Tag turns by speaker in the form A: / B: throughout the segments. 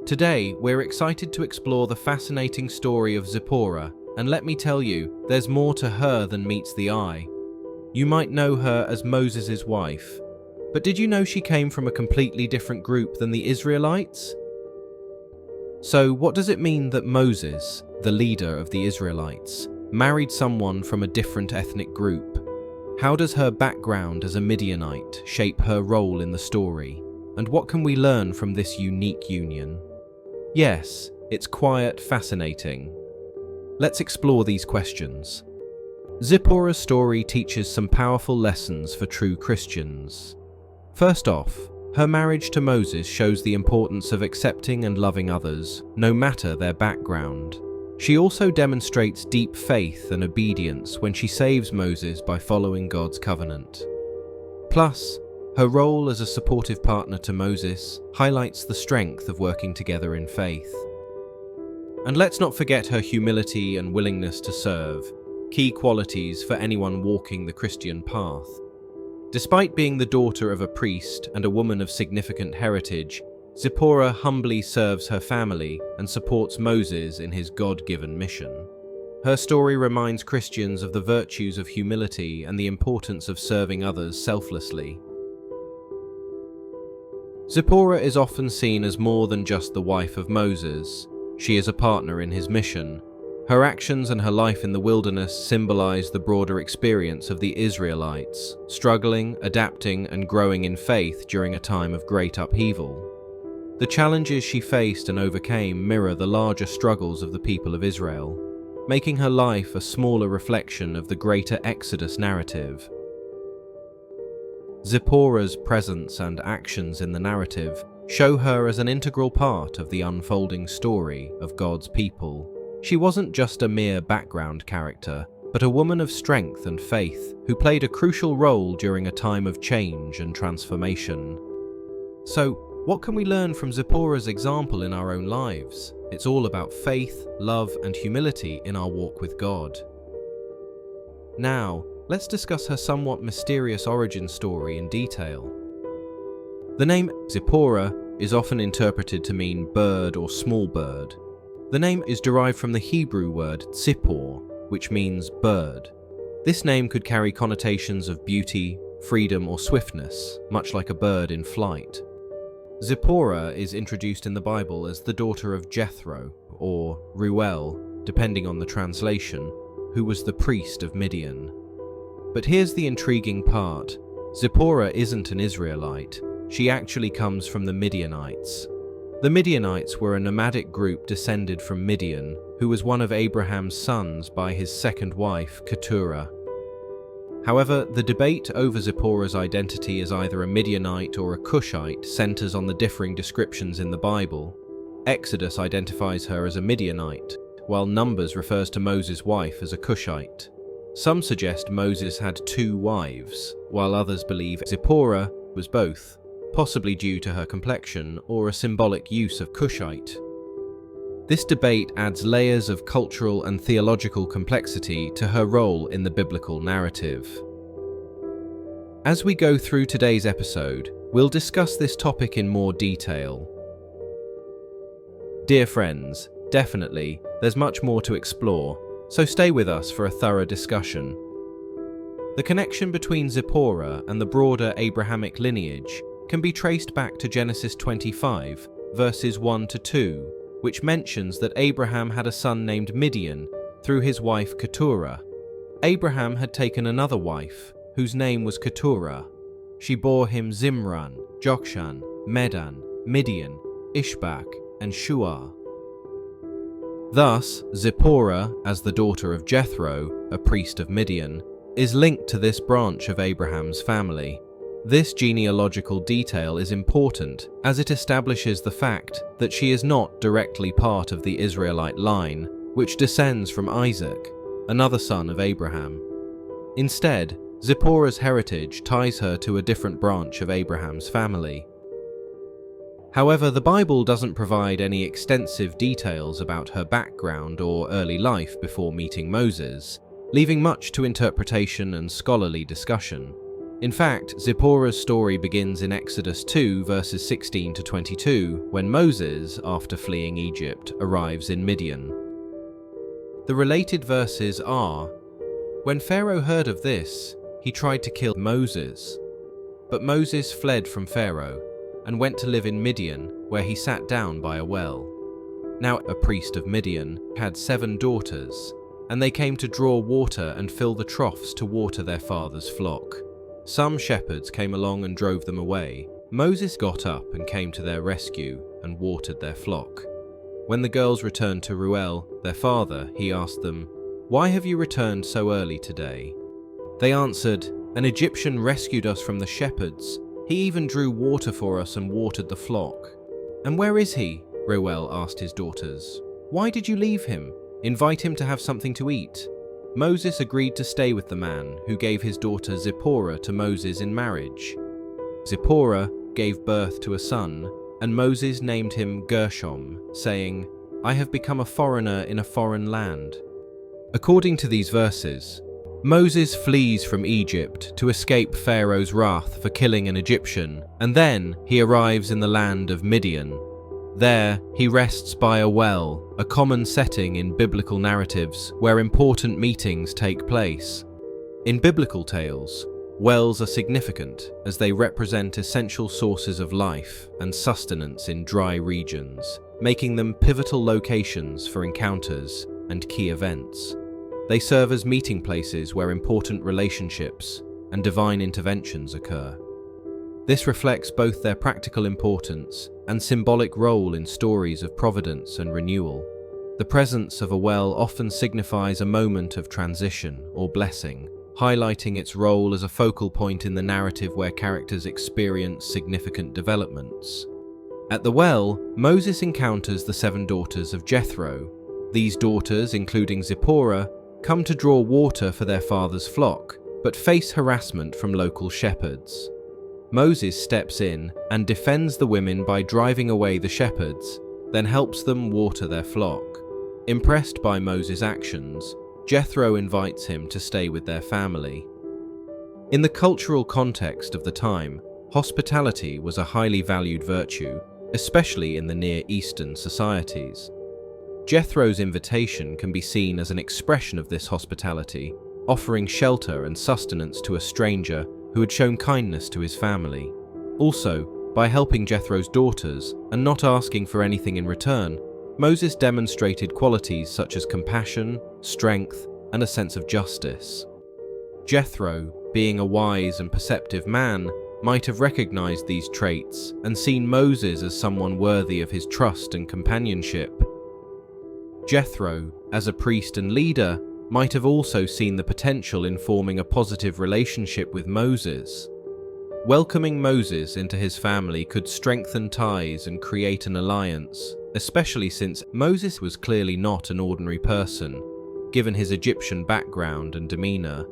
A: Today, we're excited to explore the fascinating story of Zipporah, and let me tell you, there's more to her than meets the eye. You might know her as Moses' wife, but did you know she came from a completely different group than the Israelites? So, what does it mean that Moses, the leader of the Israelites, married someone from a different ethnic group? How does her background as a Midianite shape her role in the story? And what can we learn from this unique union? Yes, it's quite fascinating. Let's explore these questions. Zipporah's story teaches some powerful lessons for true Christians. First off, her marriage to Moses shows the importance of accepting and loving others, no matter their background. She also demonstrates deep faith and obedience when she saves Moses by following God's covenant. Plus, her role as a supportive partner to Moses highlights the strength of working together in faith. And let's not forget her humility and willingness to serve, key qualities for anyone walking the Christian path. Despite being the daughter of a priest and a woman of significant heritage, Zipporah humbly serves her family and supports Moses in his God-given mission. Her story reminds Christians of the virtues of humility and the importance of serving others selflessly. Zipporah is often seen as more than just the wife of Moses. She is a partner in his mission. Her actions and her life in the wilderness symbolize the broader experience of the Israelites, struggling, adapting, and growing in faith during a time of great upheaval. The challenges she faced and overcame mirror the larger struggles of the people of Israel, making her life a smaller reflection of the greater Exodus narrative. Zipporah's presence and actions in the narrative show her as an integral part of the unfolding story of God's people. She wasn't just a mere background character, but a woman of strength and faith who played a crucial role during a time of change and transformation. So, what can we learn from Zipporah's example in our own lives? It's all about faith, love, and humility in our walk with God. Now, let's discuss her somewhat mysterious origin story in detail. The name Zipporah is often interpreted to mean bird or small bird. The name is derived from the Hebrew word Zippor, which means bird. This name could carry connotations of beauty, freedom, or swiftness, much like a bird in flight. Zipporah is introduced in the Bible as the daughter of Jethro, or Reuel, depending on the translation, who was the priest of Midian. But here's the intriguing part. Zipporah isn't an Israelite. She actually comes from the Midianites. The Midianites were a nomadic group descended from Midian, who was one of Abraham's sons by his second wife, Keturah. However, the debate over Zipporah's identity as either a Midianite or a Cushite centers on the differing descriptions in the Bible. Exodus identifies her as a Midianite, while Numbers refers to Moses' wife as a Cushite. Some suggest Moses had two wives, while others believe Zipporah was both, possibly due to her complexion or a symbolic use of Cushite. This debate adds layers of cultural and theological complexity to her role in the biblical narrative. As we go through today's episode, we'll discuss this topic in more detail. Dear friends, definitely, there's much more to explore, so stay with us for a thorough discussion. The connection between Zipporah and the broader Abrahamic lineage can be traced back to Genesis 25, verses 1 to 2, which mentions that Abraham had a son named Midian through his wife Keturah. Abraham had taken another wife, whose name was Keturah. She bore him Zimran, Jokshan, Medan, Midian, Ishbak, and Shuah. Thus, Zipporah, as the daughter of Jethro, a priest of Midian, is linked to this branch of Abraham's family. This genealogical detail is important as it establishes the fact that she is not directly part of the Israelite line, which descends from Isaac, another son of Abraham. Instead, Zipporah's heritage ties her to a different branch of Abraham's family. However, the Bible doesn't provide any extensive details about her background or early life before meeting Moses, leaving much to interpretation and scholarly discussion. In fact, Zipporah's story begins in Exodus 2 verses 16 to 22, when Moses, after fleeing Egypt, arrives in Midian. The related verses are, "When Pharaoh heard of this, he tried to kill Moses. But Moses fled from Pharaoh and went to live in Midian, where he sat down by a well. Now a priest of Midian had 7 daughters, and they came to draw water and fill the troughs to water their father's flock. Some shepherds came along and drove them away. Moses got up and came to their rescue and watered their flock. When the girls returned to Reuel, their father, he asked them, 'Why have you returned so early today?' They answered, 'An Egyptian rescued us from the shepherds. He even drew water for us and watered the flock.' 'And where is he?' Reuel asked his daughters. 'Why did you leave him? Invite him to have something to eat.' Moses agreed to stay with the man, who gave his daughter Zipporah to Moses in marriage. Zipporah gave birth to a son, and Moses named him Gershom, saying, 'I have become a foreigner in a foreign land.'" According to these verses, Moses flees from Egypt to escape Pharaoh's wrath for killing an Egyptian, and then he arrives in the land of Midian. There, he rests by a well, a common setting in biblical narratives where important meetings take place. In biblical tales, wells are significant as they represent essential sources of life and sustenance in dry regions, making them pivotal locations for encounters and key events. They serve as meeting places where important relationships and divine interventions occur. This reflects both their practical importance and symbolic role in stories of providence and renewal. The presence of a well often signifies a moment of transition or blessing, highlighting its role as a focal point in the narrative where characters experience significant developments. At the well, Moses encounters the 7 daughters of Jethro. These daughters, including Zipporah, come to draw water for their father's flock, but face harassment from local shepherds. Moses steps in and defends the women by driving away the shepherds, then helps them water their flock. Impressed by Moses' actions, Jethro invites him to stay with their family. In the cultural context of the time, hospitality was a highly valued virtue, especially in the Near Eastern societies. Jethro's invitation can be seen as an expression of this hospitality, offering shelter and sustenance to a stranger who had shown kindness to his family. Also, by helping Jethro's daughters and not asking for anything in return, Moses demonstrated qualities such as compassion, strength, and a sense of justice. Jethro, being a wise and perceptive man, might have recognized these traits and seen Moses as someone worthy of his trust and companionship. Jethro, as a priest and leader, might have also seen the potential in forming a positive relationship with Moses. Welcoming Moses into his family could strengthen ties and create an alliance, especially since Moses was clearly not an ordinary person, given his Egyptian background and demeanor.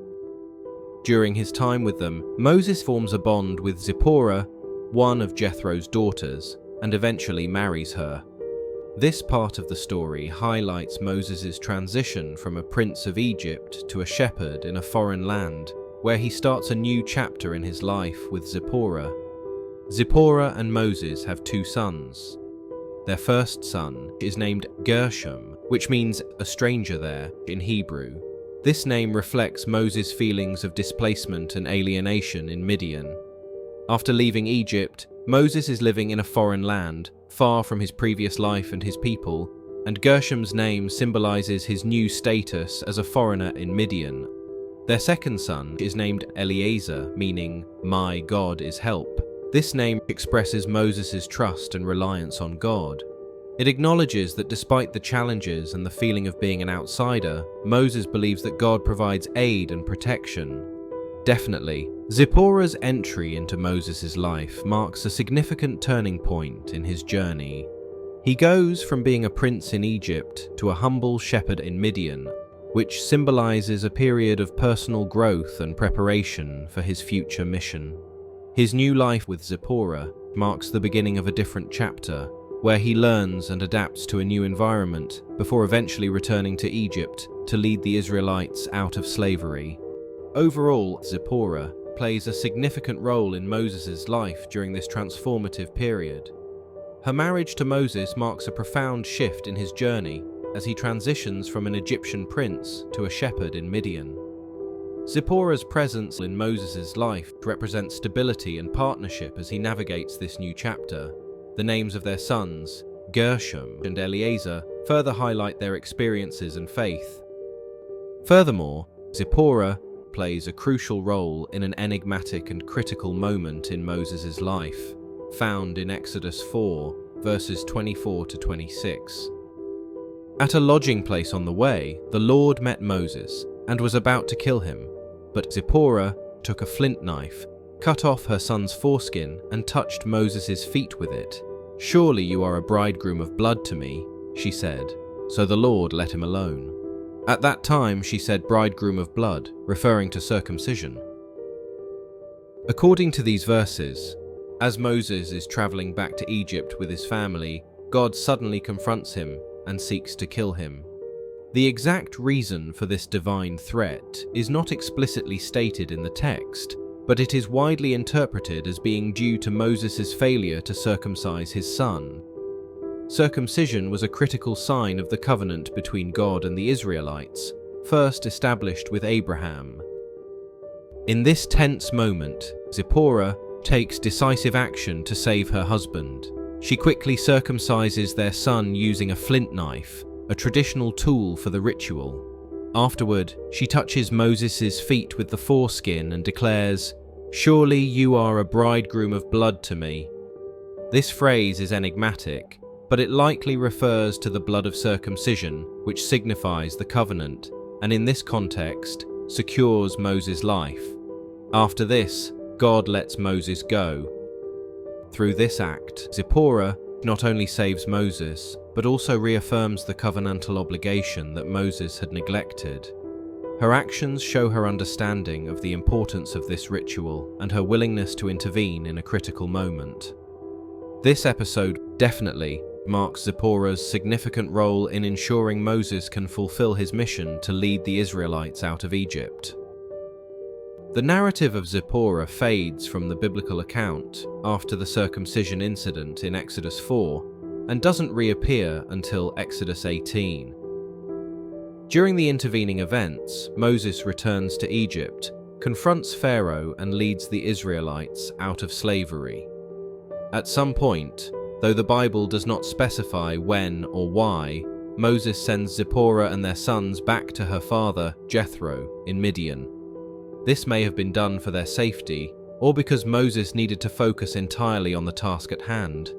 A: During his time with them, Moses forms a bond with Zipporah, one of Jethro's daughters, and eventually marries her. This part of the story highlights Moses' transition from a prince of Egypt to a shepherd in a foreign land, where he starts a new chapter in his life with Zipporah. Zipporah and Moses have 2 sons. Their first son is named Gershom, which means a stranger there in Hebrew. This name reflects Moses' feelings of displacement and alienation in Midian. After leaving Egypt, Moses is living in a foreign land, far from his previous life and his people, and Gershom's name symbolizes his new status as a foreigner in Midian. Their second son is named Eliezer, meaning, "My God is help." This name expresses Moses' trust and reliance on God. It acknowledges that despite the challenges and the feeling of being an outsider, Moses believes that God provides aid and protection. Definitely, Zipporah's entry into Moses' life marks a significant turning point in his journey. He goes from being a prince in Egypt to a humble shepherd in Midian, which symbolizes a period of personal growth and preparation for his future mission. His new life with Zipporah marks the beginning of a different chapter, where he learns and adapts to a new environment before eventually returning to Egypt to lead the Israelites out of slavery. Overall, Zipporah plays a significant role in Moses' life during this transformative period. Her marriage to Moses marks a profound shift in his journey as he transitions from an Egyptian prince to a shepherd in Midian. Zipporah's presence in Moses' life represents stability and partnership as he navigates this new chapter. The names of their sons, Gershom and Eliezer, further highlight their experiences and faith. Furthermore, Zipporah plays a crucial role in an enigmatic and critical moment in Moses' life, found in Exodus 4, verses 24 to 26. At a lodging place on the way, the Lord met Moses and was about to kill him, but Zipporah took a flint knife, cut off her son's foreskin, and touched Moses' feet with it. "Surely you are a bridegroom of blood to me," she said, so the Lord let him alone. At that time she said bridegroom of blood, referring to circumcision. According to these verses, as Moses is traveling back to Egypt with his family, God suddenly confronts him and seeks to kill him. The exact reason for this divine threat is not explicitly stated in the text, but it is widely interpreted as being due to Moses' failure to circumcise his son. Circumcision was a critical sign of the covenant between God and the Israelites, first established with Abraham. In this tense moment, Zipporah takes decisive action to save her husband. She quickly circumcises their son using a flint knife, a traditional tool for the ritual. Afterward, she touches Moses' feet with the foreskin and declares, "Surely you are a bridegroom of blood to me." This phrase is enigmatic, but it likely refers to the blood of circumcision, which signifies the covenant, and in this context, secures Moses' life. After this, God lets Moses go. Through this act, Zipporah not only saves Moses, but also reaffirms the covenantal obligation that Moses had neglected. Her actions show her understanding of the importance of this ritual and her willingness to intervene in a critical moment. This episode definitely marks Zipporah's significant role in ensuring Moses can fulfill his mission to lead the Israelites out of Egypt. The narrative of Zipporah fades from the biblical account after the circumcision incident in Exodus 4 and doesn't reappear until Exodus 18. During the intervening events, Moses returns to Egypt, confronts Pharaoh, and leads the Israelites out of slavery. At some point, though the Bible does not specify when or why, Moses sends Zipporah and their sons back to her father, Jethro, in Midian. This may have been done for their safety, or because Moses needed to focus entirely on the task at hand.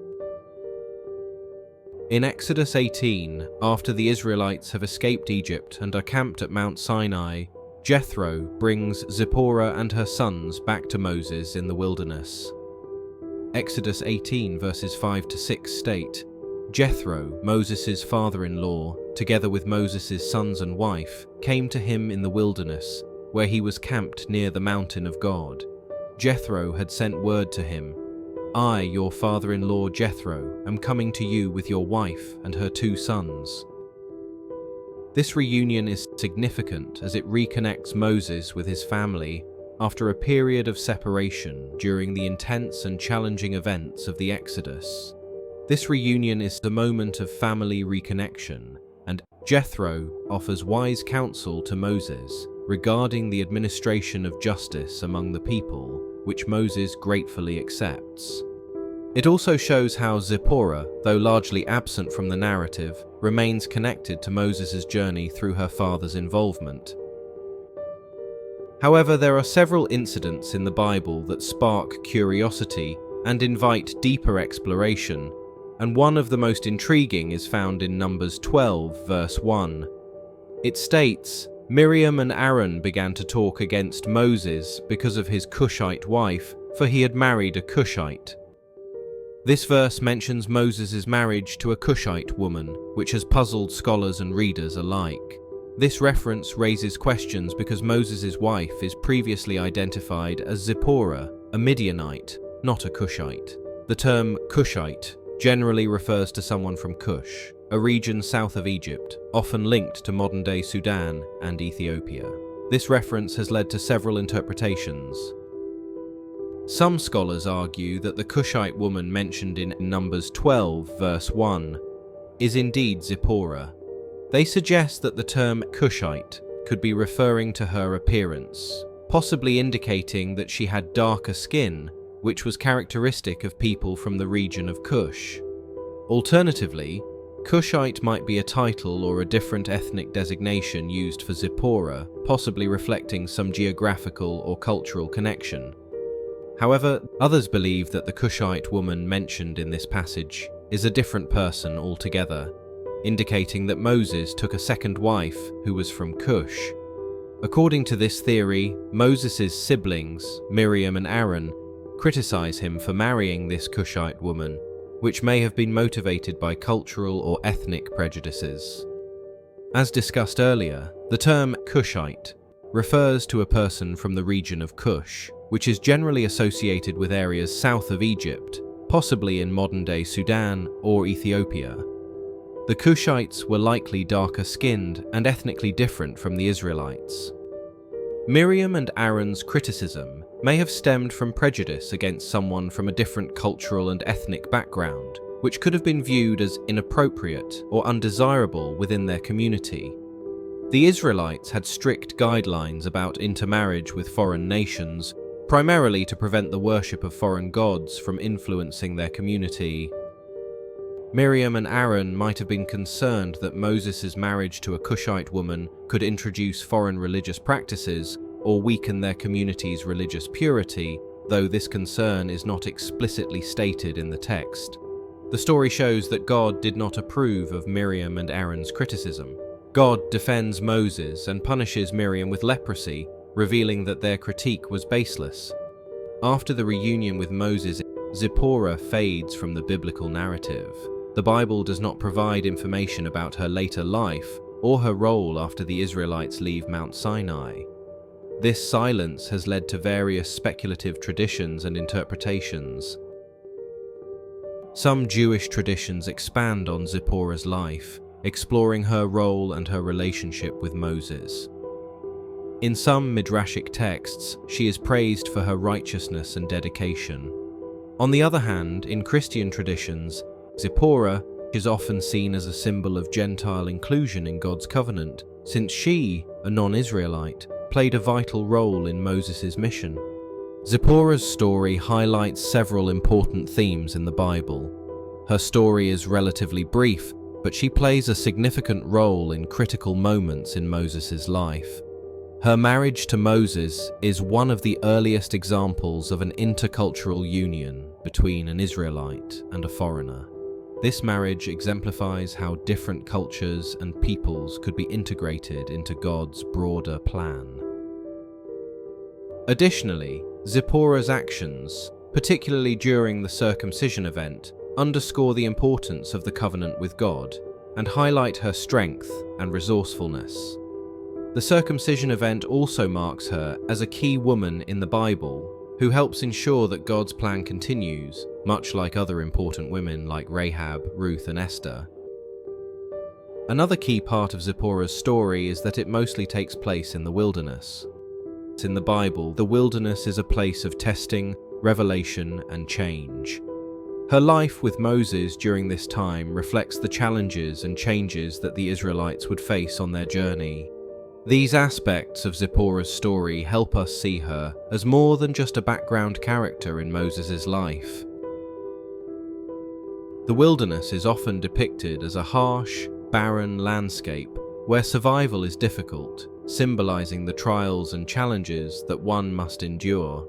A: In Exodus 18, after the Israelites have escaped Egypt and are camped at Mount Sinai, Jethro brings Zipporah and her sons back to Moses in the wilderness. Exodus 18 verses 5 to 6 state, "Jethro, Moses' father-in-law, together with Moses' sons and wife, came to him in the wilderness, where he was camped near the mountain of God. Jethro had sent word to him, 'I, your father-in-law Jethro, am coming to you with your wife and her 2 sons.'" This reunion is significant as it reconnects Moses with his family after a period of separation during the intense and challenging events of the Exodus. This reunion is a moment of family reconnection, and Jethro offers wise counsel to Moses regarding the administration of justice among the people, which Moses gratefully accepts. It also shows how Zipporah, though largely absent from the narrative, remains connected to Moses' journey through her father's involvement. However, there are several incidents in the Bible that spark curiosity and invite deeper exploration, and one of the most intriguing is found in Numbers 12, verse 1. It states, "Miriam and Aaron began to talk against Moses because of his Cushite wife, for he had married a Cushite." This verse mentions Moses' marriage to a Cushite woman, which has puzzled scholars and readers alike. This reference raises questions because Moses' wife is previously identified as Zipporah, a Midianite, not a Cushite. The term Cushite generally refers to someone from Cush, a region south of Egypt, often linked to modern-day Sudan and Ethiopia. This reference has led to several interpretations. Some scholars argue that the Cushite woman mentioned in Numbers 12, verse 1, is indeed Zipporah. They suggest that the term Cushite could be referring to her appearance, possibly indicating that she had darker skin, which was characteristic of people from the region of Cush. Alternatively, Cushite might be a title or a different ethnic designation used for Zipporah, possibly reflecting some geographical or cultural connection. However, others believe that the Cushite woman mentioned in this passage is a different person altogether, indicating that Moses took a second wife who was from Cush. According to this theory, Moses' siblings, Miriam and Aaron, criticize him for marrying this Cushite woman, which may have been motivated by cultural or ethnic prejudices. As discussed earlier, the term Cushite refers to a person from the region of Cush, which is generally associated with areas south of Egypt, possibly in modern-day Sudan or Ethiopia. The Cushites were likely darker-skinned and ethnically different from the Israelites. Miriam and Aaron's criticism may have stemmed from prejudice against someone from a different cultural and ethnic background, which could have been viewed as inappropriate or undesirable within their community. The Israelites had strict guidelines about intermarriage with foreign nations, primarily to prevent the worship of foreign gods from influencing their community. Miriam and Aaron might have been concerned that Moses' marriage to a Cushite woman could introduce foreign religious practices or weaken their community's religious purity, though this concern is not explicitly stated in the text. The story shows that God did not approve of Miriam and Aaron's criticism. God defends Moses and punishes Miriam with leprosy, revealing that their critique was baseless. After the reunion with Moses, Zipporah fades from the biblical narrative. The Bible does not provide information about her later life or her role after the Israelites leave Mount Sinai. This silence has led to various speculative traditions and interpretations. Some Jewish traditions expand on Zipporah's life, exploring her role and her relationship with Moses. In some Midrashic texts, she is praised for her righteousness and dedication. On the other hand, in Christian traditions, Zipporah is often seen as a symbol of Gentile inclusion in God's covenant, since she, a non-Israelite, played a vital role in Moses' mission. Zipporah's story highlights several important themes in the Bible. Her story is relatively brief, but she plays a significant role in critical moments in Moses' life. Her marriage to Moses is one of the earliest examples of an intercultural union between an Israelite and a foreigner. This marriage exemplifies how different cultures and peoples could be integrated into God's broader plan. Additionally, Zipporah's actions, particularly during the circumcision event, underscore the importance of the covenant with God and highlight her strength and resourcefulness. The circumcision event also marks her as a key woman in the Bible who helps ensure that God's plan continues, much like other important women like Rahab, Ruth, and Esther. Another key part of Zipporah's story is that it mostly takes place in the wilderness. In the Bible, the wilderness is a place of testing, revelation, and change. Her life with Moses during this time reflects the challenges and changes that the Israelites would face on their journey. These aspects of Zipporah's story help us see her as more than just a background character in Moses' life. The wilderness is often depicted as a harsh, barren landscape where survival is difficult, symbolizing the trials and challenges that one must endure.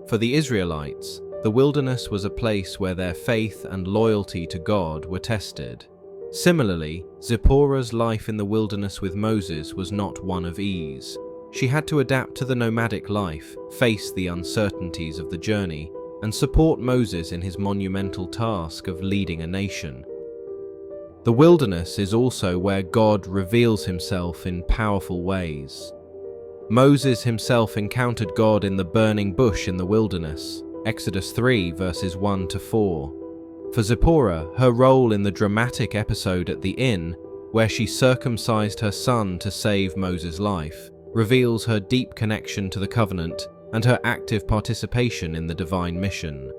A: For the Israelites, the wilderness was a place where their faith and loyalty to God were tested. Similarly, Zipporah's life in the wilderness with Moses was not one of ease. She had to adapt to the nomadic life, face the uncertainties of the journey, and support Moses in his monumental task of leading a nation. The wilderness is also where God reveals himself in powerful ways. Moses himself encountered God in the burning bush in the wilderness, Exodus 3 verses 1 to 4. For Zipporah, her role in the dramatic episode at the inn, where she circumcised her son to save Moses' life, reveals her deep connection to the covenant and her active participation in the divine mission.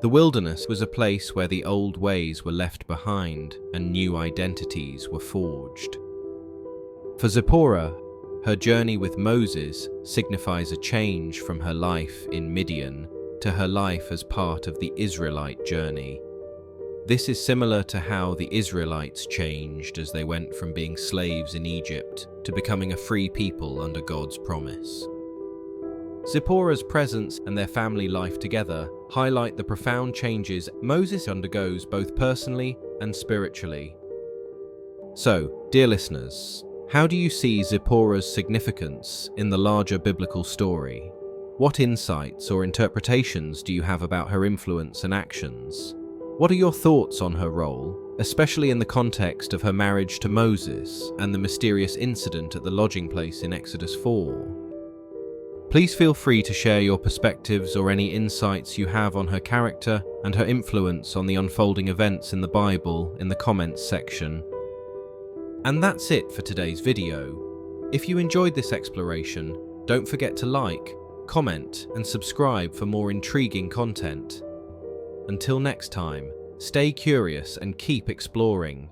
A: The wilderness was a place where the old ways were left behind and new identities were forged. For Zipporah, her journey with Moses signifies a change from her life in Midian to her life as part of the Israelite journey. This is similar to how the Israelites changed as they went from being slaves in Egypt to becoming a free people under God's promise. Zipporah's presence and their family life together highlight the profound changes Moses undergoes both personally and spiritually. So, dear listeners, how do you see Zipporah's significance in the larger biblical story? What insights or interpretations do you have about her influence and actions? What are your thoughts on her role, especially in the context of her marriage to Moses and the mysterious incident at the lodging place in Exodus 4? Please feel free to share your perspectives or any insights you have on her character and her influence on the unfolding events in the Bible in the comments section. And that's it for today's video. If you enjoyed this exploration, don't forget to like, comment, and subscribe for more intriguing content. Until next time, stay curious and keep exploring.